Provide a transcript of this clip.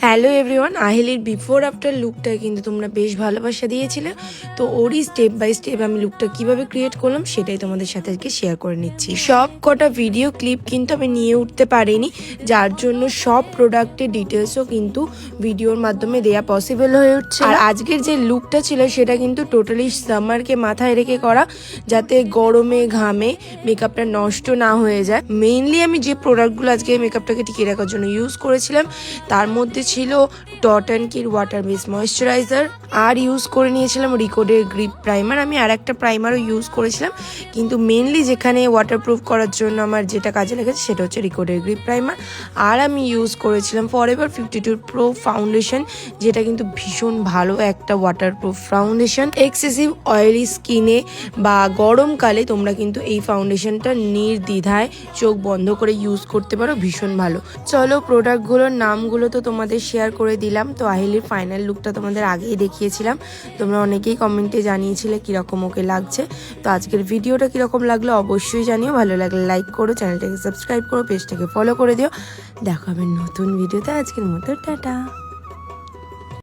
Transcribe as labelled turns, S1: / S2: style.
S1: Hello everyone, আহিলির before after লুকটা কিন্তু তোমরা বেশ ভালোবাসা দিয়েছিলে। তো ওরই স্টেপ বাই স্টেপ আমি লুকটা কিভাবে ক্রিয়েট করলাম সেটাই তোমাদের সাথে আজকে শেয়ার করে নিচ্ছি। সব কটা ভিডিও ক্লিপ কিন্তু আমি নিয়ে উঠতে পারিনি, যার জন্য সব প্রোডাক্টের ডিটেলসও কিন্তু ভিডিওর মাধ্যমে দেয়া পসিবল হয়ে উঠছে। আর আজকের যে লুকটা ছিল সেটা কিন্তু টোটালি সামারকে মাথায় রেখে করা, যাতে গরমে ঘামে মেকআপটা নষ্ট না হয়ে যায়। মেইনলি আমি যে প্রোডাক্টগুলো আজকে মেকআপটাকে টিকিয়ে রাখার জন্য ইউজ করেছিলাম তার মধ্যে ছিল ডট অ্যান্ড কির ওয়াটার বেস ময়েশ্চারাইজার, আর ইউজ করে নিয়েছিলাম রিকোডের গ্রিপ প্রাইমার। আমি আর একটা প্রাইমারও ইউজ করেছিলাম, কিন্তু মেনলি যেখানে ওয়াটারপ্রুফ করার জন্য আমার যেটা কাজে লেগেছে সেটা হচ্ছে রিকোডের গ্রিপ প্রাইমার। আর আমি ইউজ করেছিলাম ফরএভার 52 প্রো ফাউন্ডেশন, যেটা কিন্তু ভীষণ ভালো একটা ওয়াটারপ্রুফ ফাউন্ডেশন। এক্সেসিভ অয়েলি স্কিনে বা গরমকালে তোমরা কিন্তু এই ফাউন্ডেশনটা নির্দ্বিধায় চোখ বন্ধ করে ইউজ করতে পারো, ভীষণ ভালো। চলো, প্রোডাক্টগুলোর নামগুলো তো তোমাদের শেয়ার করে দিলাম। তো আহিলির ফাইনাল লুকটা তোমাদের আগেই দেখিয়েছিলাম, তোমরা অনেকেই কমেন্টে জানিয়েছিলে কীরকম ওকে লাগছে। তো আজকের ভিডিওটা কীরকম লাগলো অবশ্যই জানিও, ভালো লাগলে লাইক করো, চ্যানেলটাকে সাবস্ক্রাইব করো, পেজটাকে ফলো করে দিও। দেখা হবে নতুন ভিডিওতে। আজকের মতো টাটা।